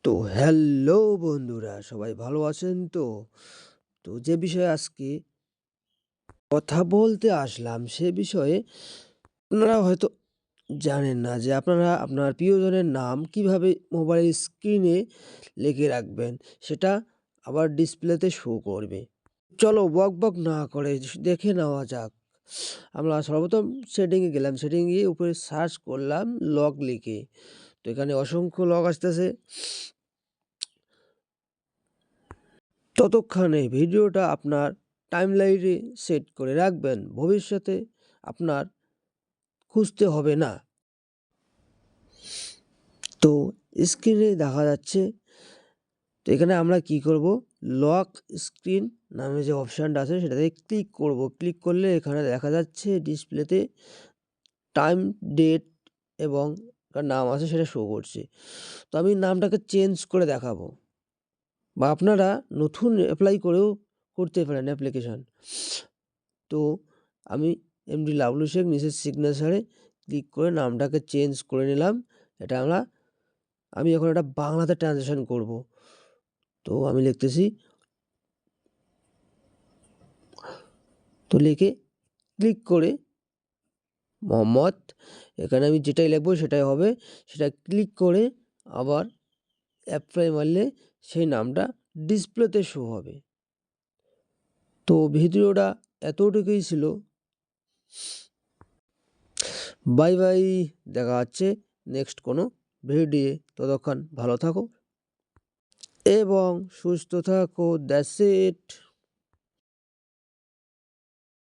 তো হ্যালো বন্ধুরা, সবাই ভালো আছেন তো? যে বিষয়ে আজকে কথা বলতে আসলাম সে বিষয়ে আপনারা হয়তো জানেন না যে আপনারা আপনার প্রিয়জনের নাম কিভাবে মোবাইল স্ক্রিনে লিখে রাখবেন, সেটা আবার ডিসপ্লেতে শো করবে। চলো বক না করে দেখে নেওয়া যাক। আমরা সর্বপ্রথম সেটিংয়ে গেলাম, সেটিংয়ে গিয়ে উপরে সার্চ করলাম লক লিখে। তো এখানে অসংখ্য লক আসতেছে। ততক্ষণে ভিডিওটা আপনার টাইমলাইনে সেট করে রাখবেন, ভবিষ্যতে আপনার খুঁজতে হবে না। তো স্ক্রিনে দেখা যাচ্ছে। তো এখানে আমরা কি করব, লক স্ক্রিন নামে যে অপশানটা আছে সেটাতে ক্লিক করব। ক্লিক করলে এখানে দেখা যাচ্ছে ডিসপ্লেতে টাইম, ডেট এবং নাম আছে সেটা শো করছে। তো আমি নামটাকে চেঞ্জ করে দেখাবো, বা আপনারা নতুন অ্যাপ্লাই করেও করতে পারেন অ্যাপ্লিকেশান। তো আমি এমডি লাবলু শেখ নিচের সিগনেচারে ক্লিক করে নামটাকে চেঞ্জ করে নিলাম। এটা আমি এখন এটা বাংলাতে ট্রান্সলেশন করব। তো আমি লিখতেছি, তো লিখে ক্লিক করে মোহাম্মদ, এখানে আমি যেটাই লিখবো সেটাই হবে। সেটা ক্লিক করে আবার অ্যাপ্লাই মারলে সেই নামটা ডিসপ্লেতে শো হবে। তো ভিডিওটা এতটুকুই ছিল। বাই বাই, দেখা হচ্ছে নেক্সট কোনো ভিডিও। ততক্ষণ ভালো থাকো এবং সুস্থ থাকো। That's it.